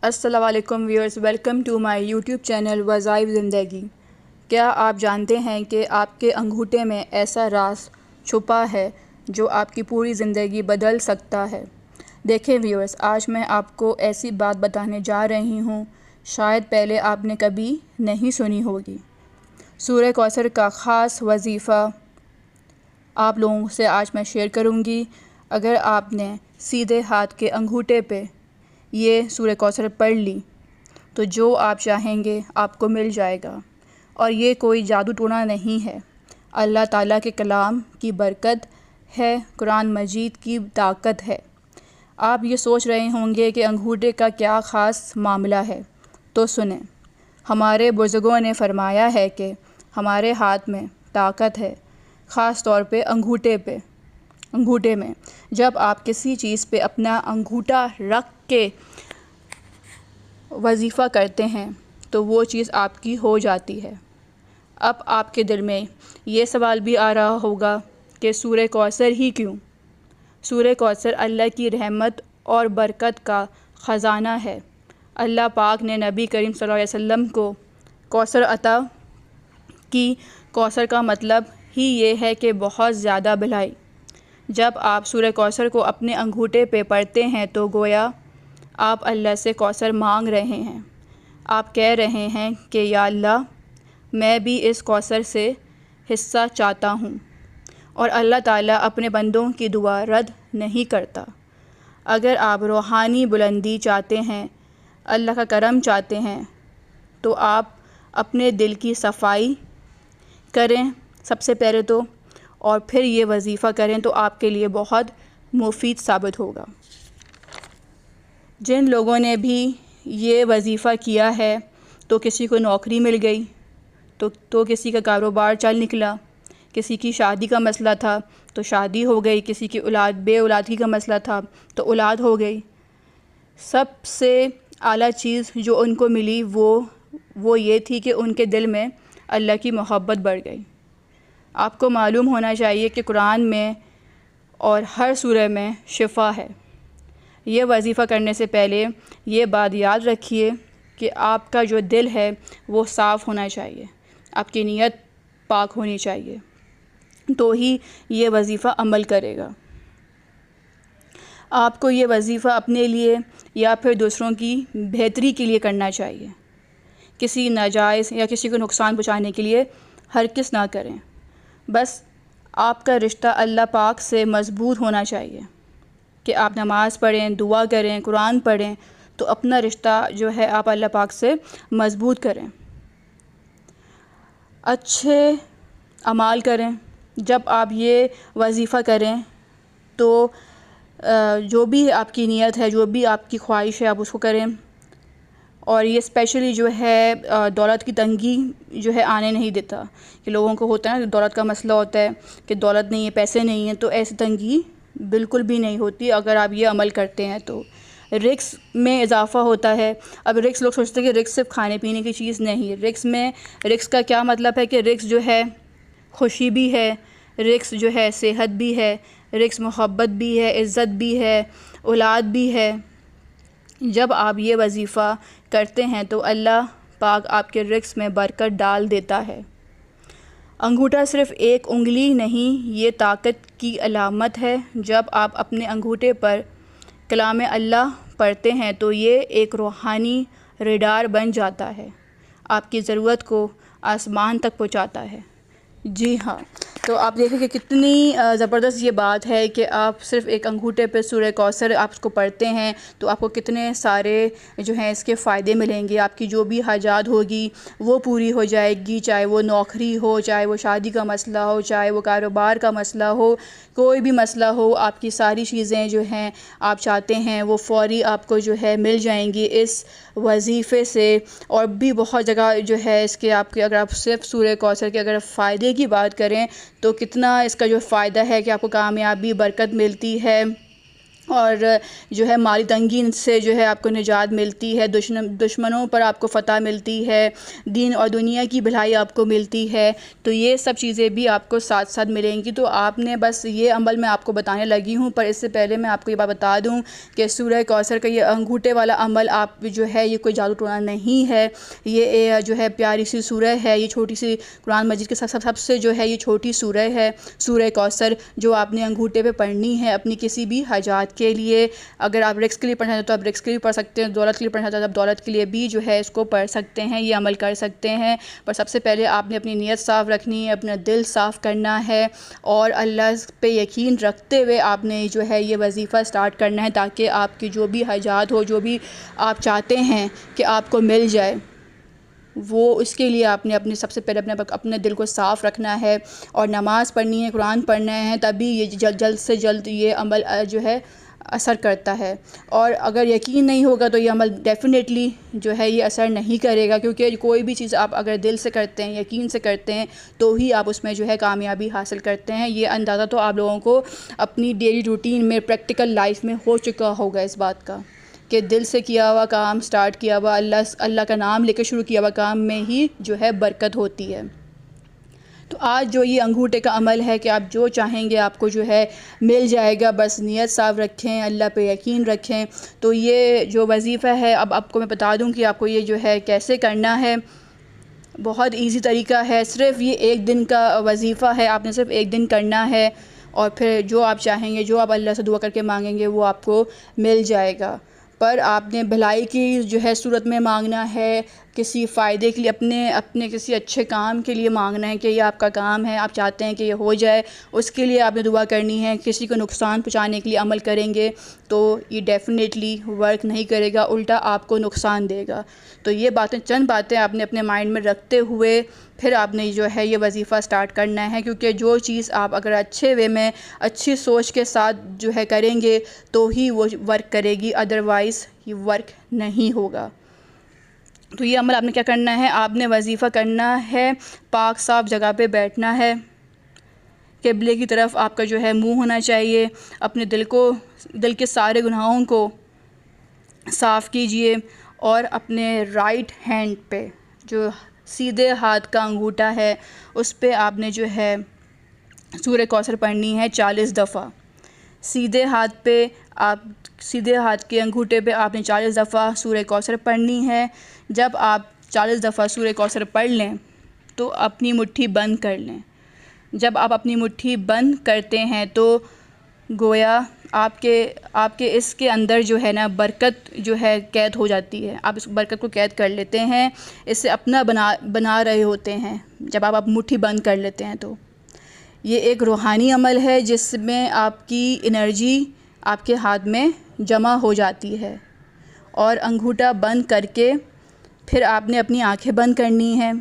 السلام علیکم viewers, welcome to my YouTube channel وظائف زندگی۔ کیا آپ جانتے ہیں کہ آپ کے انگوٹھے میں ایسا راز چھپا ہے جو آپ کی پوری زندگی بدل سکتا ہے؟ دیکھیں ویورز، آج میں آپ کو ایسی بات بتانے جا رہی ہوں شاید پہلے آپ نے کبھی نہیں سنی ہوگی۔ سورہ کوثر کا خاص وظیفہ آپ لوگوں سے آج میں شیئر کروں گی۔ اگر آپ نے سیدھے ہاتھ کے انگوٹھے پہ یہ سورہ کوثر پڑھ لی تو جو آپ چاہیں گے آپ کو مل جائے گا، اور یہ کوئی جادو ٹونا نہیں ہے، اللہ تعالیٰ کے کلام کی برکت ہے، قرآن مجید کی طاقت ہے۔ آپ یہ سوچ رہے ہوں گے کہ انگوٹھے کا کیا خاص معاملہ ہے، تو سنیں۔ ہمارے بزرگوں نے فرمایا ہے کہ ہمارے ہاتھ میں طاقت ہے، خاص طور پہ انگوٹھے میں۔ جب آپ کسی چیز پہ اپنا انگوٹھا رکھ کے وظیفہ کرتے ہیں تو وہ چیز آپ کی ہو جاتی ہے۔ اب آپ کے دل میں یہ سوال بھی آ رہا ہوگا کہ سورہ کوثر ہی کیوں؟ سورہ کوثر اللہ کی رحمت اور برکت کا خزانہ ہے۔ اللہ پاک نے نبی کریم صلی اللہ علیہ وسلم کو کوثر عطا کی۔ کوثر کا مطلب ہی یہ ہے کہ بہت زیادہ بھلائی۔ جب آپ سورہ کوثر کو اپنے انگوٹھے پہ پڑھتے ہیں تو گویا آپ اللہ سے کوثر مانگ رہے ہیں۔ آپ کہہ رہے ہیں کہ یا اللہ، میں بھی اس کوثر سے حصہ چاہتا ہوں، اور اللہ تعالیٰ اپنے بندوں کی دعا رد نہیں کرتا۔ اگر آپ روحانی بلندی چاہتے ہیں، اللہ کا کرم چاہتے ہیں، تو آپ اپنے دل کی صفائی کریں سب سے پہلے تو، اور پھر یہ وظیفہ کریں تو آپ کے لیے بہت مفید ثابت ہوگا۔ جن لوگوں نے بھی یہ وظیفہ کیا ہے تو کسی کو نوکری مل گئی، تو کسی کا کاروبار چل نکلا، کسی کی شادی کا مسئلہ تھا تو شادی ہو گئی، کسی کی بے اولادگی کا مسئلہ تھا تو اولاد ہو گئی۔ سب سے اعلیٰ چیز جو ان کو ملی وہ یہ تھی کہ ان کے دل میں اللہ کی محبت بڑھ گئی۔ آپ کو معلوم ہونا چاہیے کہ قرآن میں اور ہر سورہ میں شفا ہے۔ یہ وظیفہ کرنے سے پہلے یہ بات یاد رکھیے کہ آپ کا جو دل ہے وہ صاف ہونا چاہیے، آپ کی نیت پاک ہونی چاہیے، تو ہی یہ وظیفہ عمل کرے گا۔ آپ کو یہ وظیفہ اپنے لیے یا پھر دوسروں کی بہتری کے لیے کرنا چاہیے، کسی ناجائز یا کسی کو نقصان پہنچانے کے لیے ہرگز نہ کریں۔ بس آپ کا رشتہ اللہ پاک سے مضبوط ہونا چاہیے کہ آپ نماز پڑھیں، دعا کریں، قرآن پڑھیں، تو اپنا رشتہ جو ہے آپ اللہ پاک سے مضبوط کریں۔ اچھے اعمال کریں۔ جب آپ یہ وظیفہ کریں تو جو بھی آپ کی نیت ہے، جو بھی آپ کی خواہش ہے، آپ اس کو کریں۔ اور یہ اسپیشلی جو ہے دولت کی تنگی جو ہے آنے نہیں دیتا، کہ لوگوں کو ہوتا ہے نا، دولت کا مسئلہ ہوتا ہے کہ دولت نہیں ہے، پیسے نہیں ہیں، تو ایسی تنگی بالکل بھی نہیں ہوتی اگر آپ یہ عمل کرتے ہیں تو۔ رزق میں اضافہ ہوتا ہے۔ اب رزق لوگ سوچتے ہیں کہ رزق صرف کھانے پینے کی چیز نہیں، رزق کا کیا مطلب ہے کہ رزق جو ہے خوشی بھی ہے، رزق جو ہے صحت بھی ہے، رزق محبت بھی ہے، عزت بھی ہے، اولاد بھی ہے۔ جب آپ یہ وظیفہ کرتے ہیں تو اللہ پاک آپ کے رزق میں برکت ڈال دیتا ہے۔ انگوٹھا صرف ایک انگلی نہیں، یہ طاقت کی علامت ہے۔ جب آپ اپنے انگوٹھے پر کلام اللہ پڑھتے ہیں تو یہ ایک روحانی ریڈار بن جاتا ہے، آپ کی ضرورت کو آسمان تک پہنچاتا ہے۔ جی ہاں، تو آپ دیکھیں کہ کتنی زبردست یہ بات ہے کہ آپ صرف ایک انگوٹھے پہ سورہ کوثر آپ اس کو پڑھتے ہیں تو آپ کو کتنے سارے جو ہیں اس کے فائدے ملیں گے۔ آپ کی جو بھی حاجات ہوگی وہ پوری ہو جائے گی، چاہے وہ نوکری ہو، چاہے وہ شادی کا مسئلہ ہو، چاہے وہ کاروبار کا مسئلہ ہو، کوئی بھی مسئلہ ہو، آپ کی ساری چیزیں جو ہیں آپ چاہتے ہیں وہ فوری آپ کو جو ہے مل جائیں گی اس وظیفے سے۔ اور بھی بہت جگہ جو ہے اس کے آپ کے، اگر آپ صرف سورہ کوثر کے اگر فائدے کی بات کریں تو کتنا اس کا جو فائدہ ہے کہ آپ کو کامیابی، برکت ملتی ہے، اور جو ہے مالی تنگی سے جو ہے آپ کو نجات ملتی ہے، دشمنوں پر آپ کو فتح ملتی ہے، دین اور دنیا کی بھلائی آپ کو ملتی ہے۔ تو یہ سب چیزیں بھی آپ کو ساتھ ساتھ ملیں گی۔ تو آپ نے بس یہ عمل میں آپ کو بتانے لگی ہوں، پر اس سے پہلے میں آپ کو یہ بات بتا دوں کہ سورہ کوثر کا یہ انگوٹھے والا عمل آپ جو ہے یہ کوئی جادو ٹونا نہیں ہے، یہ جو ہے پیاری سی سورہ ہے، یہ چھوٹی سی قرآن مجید کے سب سے جو ہے یہ چھوٹی سورہ ہے، سورہ کوثر، جو آپ نے انگوٹھے پہ پڑھنی ہے اپنی کسی بھی حاجات کے لیے۔ اگر آپ رزق کے لیے پڑھنا چاہتے ہیں تو آپ رزق کے لیے پڑھ سکتے ہیں، دولت کے لیے پڑھنا چاہتے ہیں تو آپ دولت کے لیے بھی جو ہے اس کو پڑھ سکتے ہیں، یہ عمل کر سکتے ہیں۔ پر سب سے پہلے آپ نے اپنی نیت صاف رکھنی ہے، اپنا دل صاف کرنا ہے، اور اللہ پہ یقین رکھتے ہوئے آپ نے جو ہے یہ وظیفہ سٹارٹ کرنا ہے، تاکہ آپ کی جو بھی حاجات ہو، جو بھی آپ چاہتے ہیں کہ آپ کو مل جائے، وہ اس کے لیے آپ نے سب سے پہلے اپنے دل کو صاف رکھنا ہے، اور نماز پڑھنی ہے، قرآن پڑھنا ہے، تبھی یہ جلد سے جلد یہ عمل جو ہے اثر کرتا ہے۔ اور اگر یقین نہیں ہوگا تو یہ عمل ڈیفینیٹلی جو ہے یہ اثر نہیں کرے گا، کیونکہ کوئی بھی چیز آپ اگر دل سے کرتے ہیں، یقین سے کرتے ہیں، تو ہی آپ اس میں جو ہے کامیابی حاصل کرتے ہیں۔ یہ اندازہ تو آپ لوگوں کو اپنی ڈیلی روٹین میں، پریکٹیکل لائف میں ہو چکا ہوگا اس بات کا، کہ دل سے کیا ہوا کام، سٹارٹ کیا ہوا اللہ کا نام لے کے شروع کیا ہوا کام میں ہی جو ہے برکت ہوتی ہے۔ تو آج جو یہ انگوٹھے کا عمل ہے کہ آپ جو چاہیں گے آپ کو جو ہے مل جائے گا، بس نیت صاف رکھیں، اللہ پہ یقین رکھیں۔ تو یہ جو وظیفہ ہے، اب آپ کو میں بتا دوں کہ آپ کو یہ جو ہے کیسے کرنا ہے۔ بہت ایزی طریقہ ہے، صرف یہ ایک دن کا وظیفہ ہے، آپ نے صرف ایک دن کرنا ہے، اور پھر جو آپ چاہیں گے، جو آپ اللہ سے دعا کر کے مانگیں گے، وہ آپ کو مل جائے گا۔ پر آپ نے بھلائی کی جو ہے صورت میں مانگنا ہے، کسی فائدے کے لیے، اپنے کسی اچھے کام کے لیے مانگنا ہے، کہ یہ آپ کا کام ہے، آپ چاہتے ہیں کہ یہ ہو جائے، اس کے لیے آپ نے دعا کرنی ہے۔ کسی کو نقصان پہنچانے کے لیے عمل کریں گے تو یہ ڈیفینیٹلی ورک نہیں کرے گا، الٹا آپ کو نقصان دے گا۔ تو یہ چند باتیں آپ نے اپنے مائنڈ میں رکھتے ہوئے پھر آپ نے جو ہے یہ وظیفہ سٹارٹ کرنا ہے، کیونکہ جو چیز آپ اگر اچھے وے میں، اچھی سوچ کے ساتھ جو ہے کریں گے تو ہی وہ ورک کرے گی، ادروائز یہ ورک نہیں ہوگا۔ تو یہ عمل آپ نے کیا کرنا ہے، آپ نے وظیفہ کرنا ہے، پاک صاف جگہ پہ بیٹھنا ہے، قبلے کی طرف آپ کا جو ہے منہ ہونا چاہیے، اپنے دل کے سارے گناہوں کو صاف کیجئے، اور اپنے رائٹ ہینڈ پہ جو سیدھے ہاتھ کا انگوٹھا ہے اس پہ آپ نے جو ہے سورہ کوثر پڑھنی ہے 40 دفعہ۔ سیدھے ہاتھ کے انگوٹھے پہ آپ نے 40 دفعہ سورہ کوثر پڑھنی ہے۔ جب آپ 40 دفعہ سورہ کوثر پڑھ لیں تو اپنی مٹھی بند کر لیں۔ جب آپ اپنی مٹھی بند کرتے ہیں تو گویا آپ کے اس کے اندر جو ہے نا برکت جو ہے قید ہو جاتی ہے، آپ اس برکت کو قید کر لیتے ہیں، اسے اپنا بنا رہے ہوتے ہیں جب آپ مٹھی بند کر لیتے ہیں۔ تو یہ ایک روحانی عمل ہے جس میں آپ کی انرجی آپ کے ہاتھ میں جمع ہو جاتی ہے، اور انگوٹھا بند کر کے پھر آپ نے اپنی آنکھیں بند کرنی ہیں۔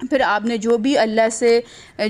پھر آپ نے جو بھی اللہ سے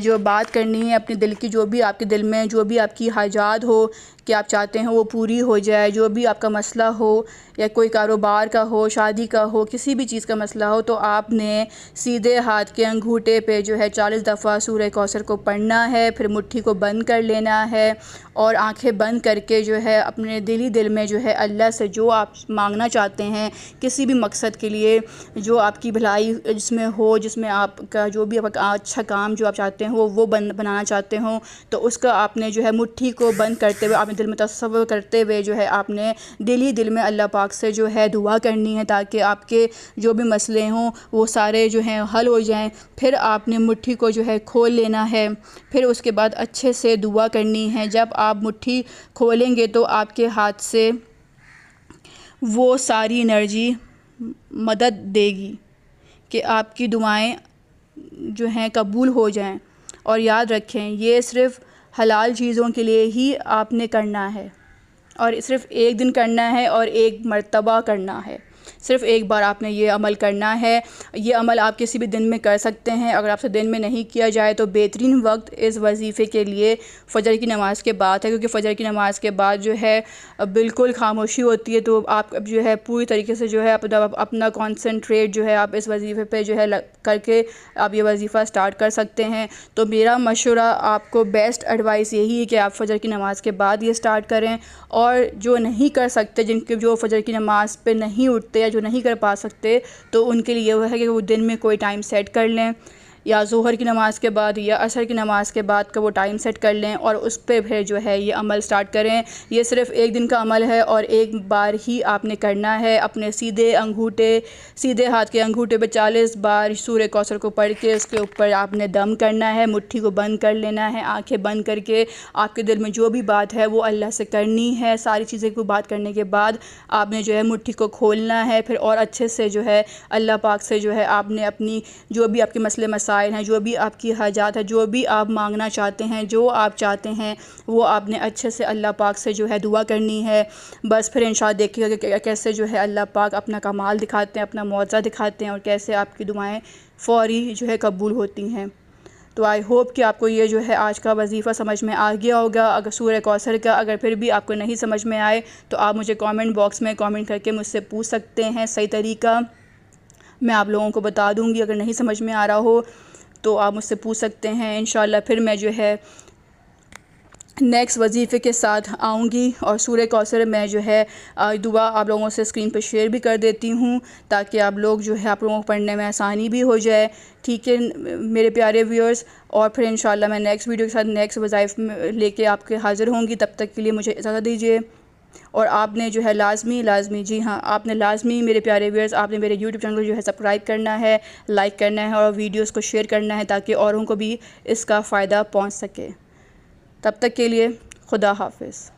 جو بات کرنی ہے، اپنے دل کی جو بھی آپ کے دل میں جو بھی آپ کی حاجات ہو کہ آپ چاہتے ہیں وہ پوری ہو جائے، جو بھی آپ کا مسئلہ ہو، یا کوئی کاروبار کا ہو، شادی کا ہو، کسی بھی چیز کا مسئلہ ہو، تو آپ نے سیدھے ہاتھ کے انگوٹھے پہ جو ہے 40 دفعہ سورہ کوثر کو پڑھنا ہے، پھر مٹھی کو بند کر لینا ہے، اور آنکھیں بند کر کے جو ہے اپنے دل میں جو ہے اللہ سے جو آپ مانگنا چاہتے ہیں کسی بھی مقصد کے لیے، جو آپ کی بھلائی جس میں ہو، جس میں آپ کا جو بھی آپ کا اچھا کام جو آپ چاہتے ہیں وہ بنانا چاہتے ہوں، تو اس کا آپ نے جو ہے مٹھی کو بند کرتے ہوئے، آپ نے دل میں تصور کرتے ہوئے جو ہے آپ نے دل میں اللہ پاک سے جو ہے دعا کرنی ہے، تاکہ آپ کے جو بھی مسئلے ہوں وہ سارے جو ہیں حل ہو جائیں۔ پھر آپ نے مٹھی کو جو ہے کھول لینا ہے، پھر اس کے بعد اچھے سے دعا کرنی ہے۔ جب آپ مٹھی کھولیں گے تو آپ کے ہاتھ سے وہ ساری انرجی مدد دے گی کہ آپ کی دعائیں جو ہیں قبول ہو جائیں۔ اور یاد رکھیں یہ صرف حلال چیزوں کے لیے ہی آپ نے کرنا ہے، اور صرف ایک دن کرنا ہے اور ایک مرتبہ کرنا ہے۔ صرف ایک بار آپ نے یہ عمل کرنا ہے۔ یہ عمل آپ کسی بھی دن میں کر سکتے ہیں۔ اگر آپ سے دن میں نہیں کیا جائے تو بہترین وقت اس وظیفے کے لیے فجر کی نماز کے بعد ہے، کیونکہ فجر کی نماز کے بعد جو ہے بالکل خاموشی ہوتی ہے، تو آپ جو ہے پوری طریقے سے جو ہے اپنا کانسنٹریٹ جو ہے آپ اس وظیفے پہ جو ہے کر کے آپ یہ وظیفہ سٹارٹ کر سکتے ہیں۔ تو میرا مشورہ آپ کو بیسٹ ایڈوائس یہی ہے کہ آپ فجر کی نماز کے بعد یہ سٹارٹ کریں، اور جو نہیں کر سکتے، جو فجر کی نماز پہ نہیں اٹھتے یا جو نہیں کر پا سکتے، تو ان کے لیے وہ ہے کہ وہ دن میں کوئی ٹائم سیٹ کر لیں، یا ظہر کی نماز کے بعد یا عصر کی نماز کے بعد کا وہ ٹائم سیٹ کر لیں، اور اس پہ پھر جو ہے یہ عمل سٹارٹ کریں۔ یہ صرف ایک دن کا عمل ہے اور ایک بار ہی آپ نے کرنا ہے۔ اپنے سیدھے ہاتھ کے انگوٹھے پہ 40 بار سورہ کوثر کو پڑھ کے اس کے اوپر آپ نے دم کرنا ہے، مٹھی کو بند کر لینا ہے، آنکھیں بند کر کے آپ کے دل میں جو بھی بات ہے وہ اللہ سے کرنی ہے۔ ساری چیزیں کو بات کرنے کے بعد آپ نے جو ہے مٹھی کو کھولنا ہے، پھر اور اچھے سے جو ہے اللہ پاک سے جو ہے آپ نے اپنی جو بھی آپ کے مسئلے مسائل ہیں، جو بھی آپ کی حاجات ہیں، جو بھی آپ مانگنا چاہتے ہیں، جو آپ چاہتے ہیں، وہ آپ نے اچھے سے اللہ پاک سے جو ہے دعا کرنی ہے۔ بس پھر انشاءاللہ دیکھیے گا کہ کیسے جو ہے اللہ پاک اپنا کمال دکھاتے ہیں، اپنا معجزہ دکھاتے ہیں، اور کیسے آپ کی دعائیں فوری جو ہے قبول ہوتی ہیں۔ تو آئی ہوپ کہ آپ کو یہ جو ہے آج کا وظیفہ سمجھ میں آ گیا ہوگا، اگر سورہ کوثر کا اگر پھر بھی آپ کو نہیں سمجھ میں آئے تو آپ مجھے کامنٹ باکس میں کامنٹ کر کے مجھ سے پوچھ سکتے ہیں۔ صحیح طریقہ میں آپ لوگوں کو بتا دوں گی، اگر نہیں سمجھ میں آ رہا ہو تو آپ مجھ سے پوچھ سکتے ہیں۔ انشاءاللہ پھر میں جو ہے نیکسٹ وظیفے کے ساتھ آؤں گی، اور سورہ کوثر میں جو ہے دعا آپ لوگوں سے اسکرین پہ شیئر بھی کر دیتی ہوں، تاکہ آپ لوگ جو ہے آپ لوگوں کو پڑھنے میں آسانی بھی ہو جائے۔ ٹھیک ہے میرے پیارے ویورز، اور پھر انشاءاللہ میں نیکسٹ ویڈیو کے ساتھ نیکسٹ وظائف لے کے آپ کے حاضر ہوں گی۔ تب تک کے لیے مجھے اجازت دیجیے، اور آپ نے جو ہے لازمی جی ہاں، آپ نے لازمی میرے پیارے ویورز آپ نے میرے یوٹیوب چینل کو جو ہے سبسکرائب کرنا ہے، لائک کرنا ہے، اور ویڈیوز کو شیئر کرنا ہے، تاکہ اوروں کو بھی اس کا فائدہ پہنچ سکے۔ تب تک کے لیے خدا حافظ۔